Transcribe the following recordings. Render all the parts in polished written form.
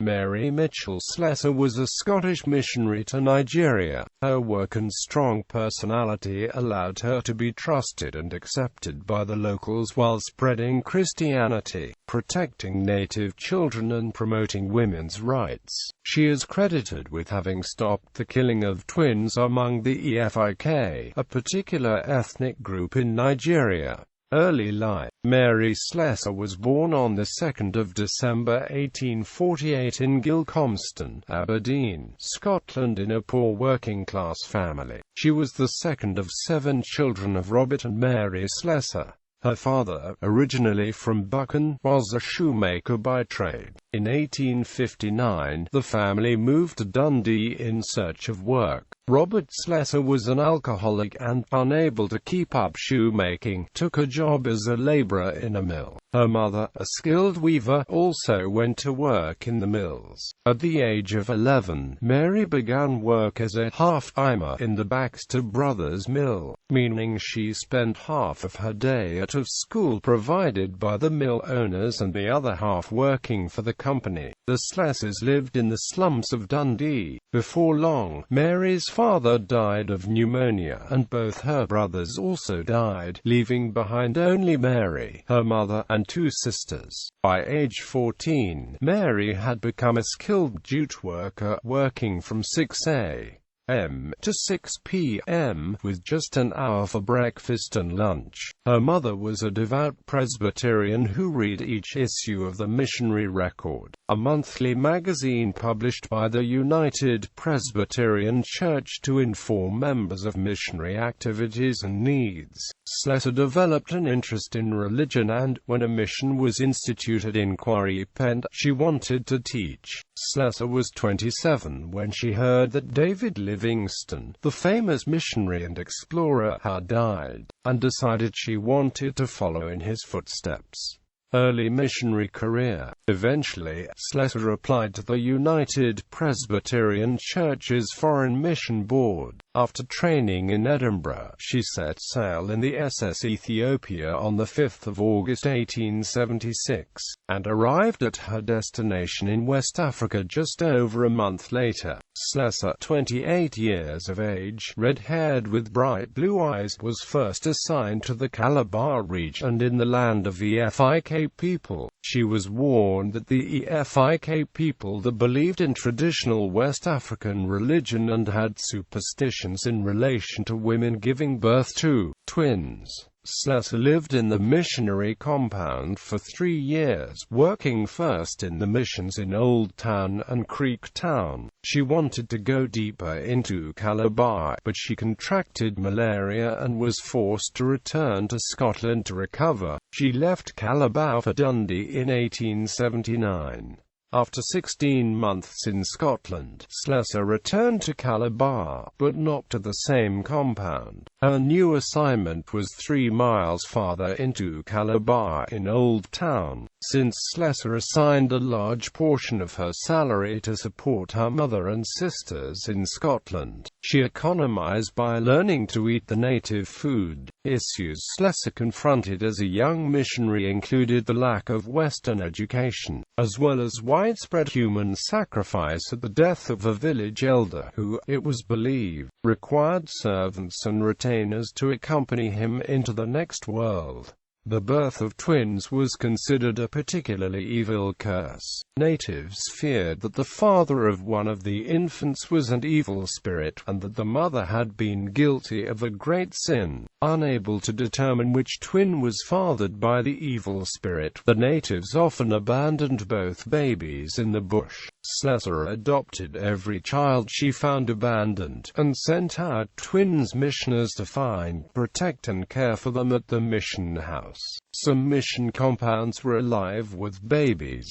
Mary Mitchell Slessor was a Scottish missionary to Nigeria. Her work and strong personality allowed her to be trusted and accepted by the locals while spreading Christianity, protecting native children and promoting women's rights. She is credited with having stopped the killing of twins among the Efik, a particular ethnic group in Nigeria. Early life. Mary Slessor was born on the 2nd of December 1848 in Gilcomston, Aberdeen, Scotland, in a poor working-class family. She was the second of 7 children of Robert and Mary Slessor. Her father, originally from Buchan, was a shoemaker by trade. In 1859, the family moved to Dundee in search of work. Robert Slessor was an alcoholic and, unable to keep up shoemaking, took a job as a labourer in a mill. Her mother, a skilled weaver, also went to work in the mills. At the age of 11, Mary began work as a half-timer in the Baxter Brothers mill, meaning she spent half of her day out of school provided by the mill owners and the other half working for the company. The Slessors lived in the slums of Dundee. Before long, Mary's father died of pneumonia, and both her brothers also died, leaving behind only Mary, her mother, and 2 sisters. By age 14, Mary had become a skilled jute worker, working from 6 a.m. to 6 p.m., with just an hour for breakfast and lunch. Her mother was a devout Presbyterian who read each issue of the Missionary Record, a monthly magazine published by the United Presbyterian Church to inform members of missionary activities and needs. Slessor developed an interest in religion and, when a mission was instituted in Quarry Pend, she wanted to teach. Slessor was 27 when she heard that David Livingstone, the famous missionary and explorer, had died, and decided she wanted to follow in his footsteps. Early missionary career. Eventually, Slessor applied to the United Presbyterian Church's Foreign Mission Board. After training in Edinburgh, she set sail in the SS Ethiopia on the 5th of August 1876, and arrived at her destination in West Africa just over a month later. Slessor, 28 years of age, red-haired with bright blue eyes, was first assigned to the Calabar region and in the land of the Efik people. She was warned that the Efik people that believed in traditional West African religion and had superstitions in relation to women giving birth to twins. Slessor lived in the missionary compound for 3 years, working first in the missions in Old Town and Creek Town. She wanted to go deeper into Calabar, but she contracted malaria and was forced to return to Scotland to recover. She left Calabar for Dundee in 1879. After 16 months in Scotland, Slessor returned to Calabar, but not to the same compound. Her new assignment was 3 miles farther into Calabar in Old Town. Since Slessor assigned a large portion of her salary to support her mother and sisters in Scotland, she economized by learning to eat the native food. Issues Slessor confronted as a young missionary included the lack of Western education, as well as widespread human sacrifice at the death of a village elder who, it was believed, required servants and retainers to accompany him into the next world. The birth of twins was considered a particularly evil curse. Natives feared that the father of one of the infants was an evil spirit, and that the mother had been guilty of a great sin. Unable to determine which twin was fathered by the evil spirit, the natives often abandoned both babies in the bush. Slessor adopted every child she found abandoned, and sent out twins missioners to find, protect and care for them at the mission house. Some mission compounds were alive with babies.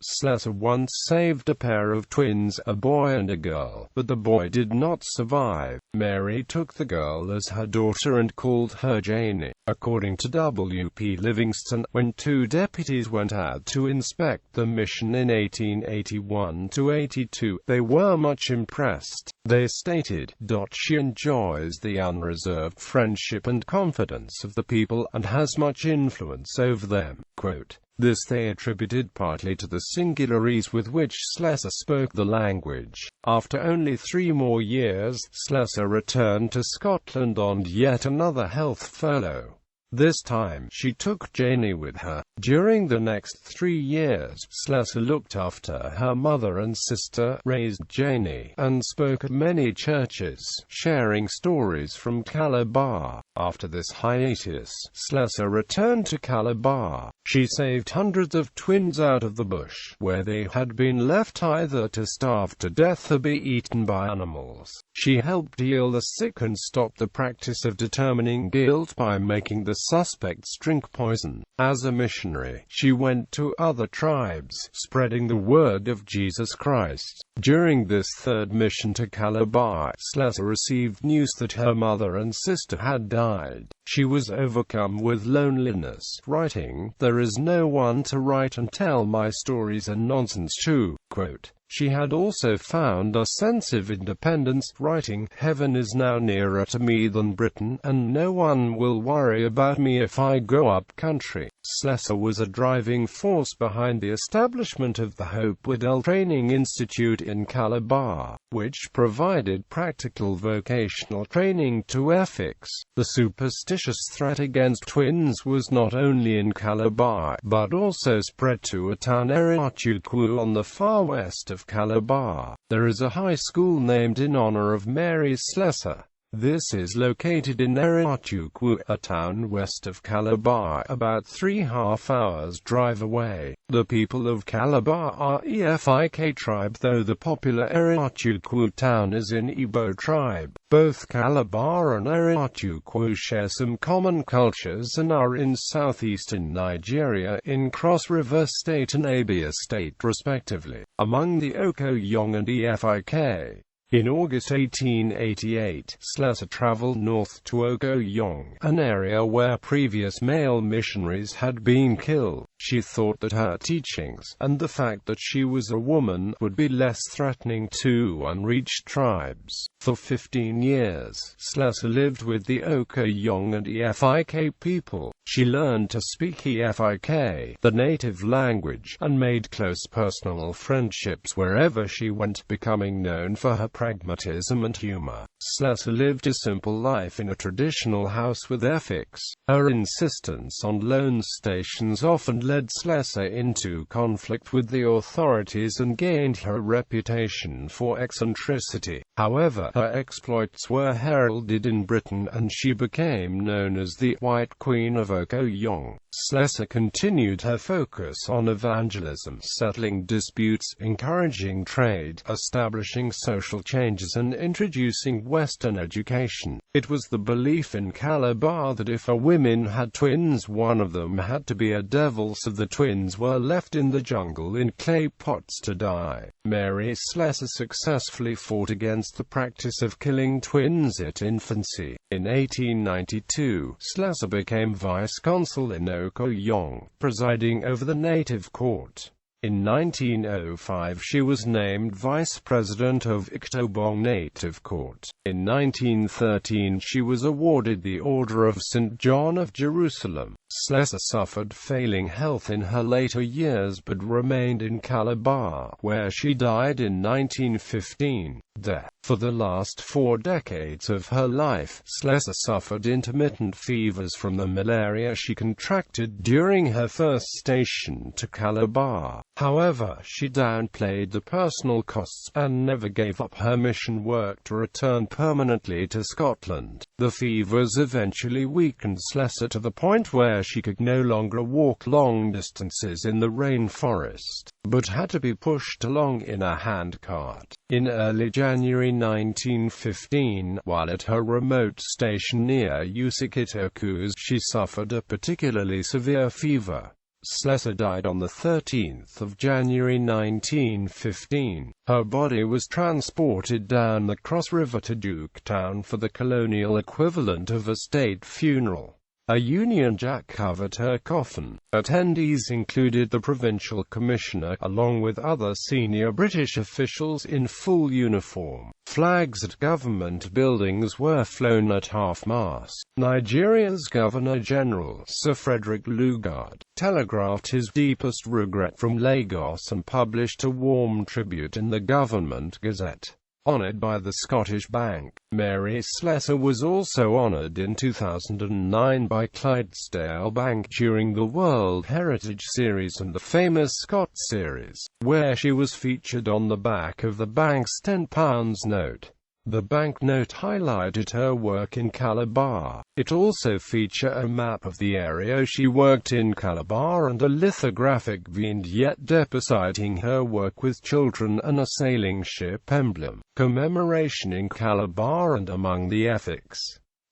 Slessor once saved a pair of twins, a boy and a girl, but the boy did not survive. Mary took the girl as her daughter and called her Janie. According to W.P. Livingstone, when 2 deputies went out to inspect the mission in 1881–82, they were much impressed. They stated, "She enjoys the unreserved friendship and confidence of the people, and has much influence over them." Quote, This they attributed partly to the singular ease with which Slessor spoke the language. After only 3 more years, Slessor returned to Scotland on yet another health furlough. This time, she took Janie with her. During the next 3 years, Slessor looked after her mother and sister, raised Janie, and spoke at many churches, sharing stories from Calabar. After this hiatus, Slessor returned to Calabar. She saved hundreds of twins out of the bush, where they had been left either to starve to death or be eaten by animals. She helped heal the sick and stopped the practice of determining guilt by making the suspects drink poison. As a missionary, she went to other tribes, spreading the word of Jesus Christ. During this third mission to Calabar, Slessor received news that her mother and sister had died. She was overcome with loneliness, writing, "There is no one to write and tell my stories and nonsense to." Quote, she had also found a sense of independence, writing, "Heaven is now nearer to me than Britain, and no one will worry about me if I go up country." Slessor was a driving force behind the establishment of the Hope Waddell Training Institute in Calabar, which provided practical vocational training to Efiks. The superstitious threat against twins was not only in Calabar, but also spread to a town Eratuku on the far west of Calabar. There is a high school named in honor of Mary Slessor. This is located in Eratuku, a town west of Calabar, about 3.5 hours drive away. The people of Calabar are Efik tribe, though the popular Eratuku town is in Igbo tribe. Both Calabar and Eratuku share some common cultures and are in southeastern Nigeria, in Cross River State and Abia State respectively. Among the Okoyong and Efik. In August 1888, Slessor traveled north to Okoyong, an area where previous male missionaries had been killed. She thought that her teachings, and the fact that she was a woman, would be less threatening to unreached tribes. For 15 years, Slessor lived with the Okoyong and Efik people. She learned to speak Efik, the native language, and made close personal friendships wherever she went, becoming known for her pragmatism and humor. Slessor lived a simple life in a traditional house with Efiks. Her insistence on loan stations often led Slessor into conflict with the authorities and gained her reputation for eccentricity. However, her exploits were heralded in Britain and she became known as the White Queen of Okoyong. Slessor continued her focus on evangelism, settling disputes, encouraging trade, establishing social changes and introducing Western education. It was the belief in Calabar that if a woman had twins, one of them had to be a devil, so the twins were left in the jungle in clay pots to die. Mary Slessor successfully fought against the practice of killing twins at infancy. In 1892, Slessor became vice-consul in Okoyong, presiding over the native court. In 1905 she was named Vice President of Iktobong Native Court. In 1913 she was awarded the Order of St. John of Jerusalem. Slessor suffered failing health in her later years but remained in Calabar, where she died in 1915. There, for the last 4 decades of her life, Slessor suffered intermittent fevers from the malaria she contracted during her first station to Calabar. However, she downplayed the personal costs, and never gave up her mission work to return permanently to Scotland. The fevers eventually weakened Slessor to the point where she could no longer walk long distances in the rainforest, but had to be pushed along in a handcart. In early January 1915, while at her remote station near Usikitoku, she suffered a particularly severe fever. Slessor died on the 13th of January 1915. Her body was transported down the Cross River to Duketown for the colonial equivalent of a state funeral. A Union Jack covered her coffin. Attendees included the provincial commissioner, along with other senior British officials in full uniform. Flags at government buildings were flown at half-mast. Nigeria's Governor-General, Sir Frederick Lugard, telegraphed his deepest regret from Lagos and published a warm tribute in the Government Gazette. Honoured by the Scottish Bank, Mary Slessor was also honoured in 2009 by Clydesdale Bank during the World Heritage Series and the famous Scott Series, where she was featured on the back of the bank's £10 note. The banknote highlighted her work in Calabar. It also featured a map of the area she worked in Calabar and a lithographic vignette depositing her work with children and a sailing ship emblem. Commemoration in Calabar and among the Efiks.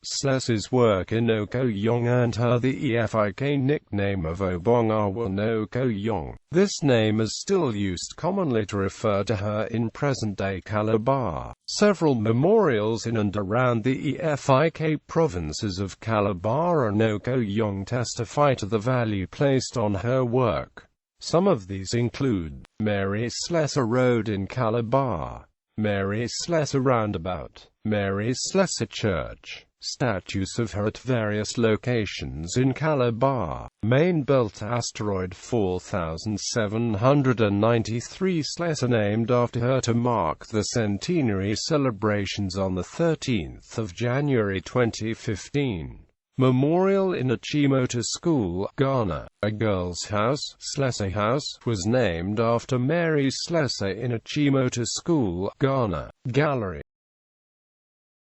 Slessor's work in Okoyong earned her the Efik nickname of Obongawa no Okoyong. This name is still used commonly to refer to her in present-day Calabar. Several memorials in and around the Efik provinces of Calabar and Okoyong testify to the value placed on her work. Some of these include Mary Slessor Road in Calabar, Mary Slessor Roundabout, Mary Slessor Church, statues of her at various locations in Calabar, Main Belt Asteroid 4793 Slessor named after her to mark the centenary celebrations on the 13th of January 2015. Memorial in Achimota School, Ghana. A girl's house, Slessor House, was named after Mary Slessor in Achimota School, Ghana. Gallery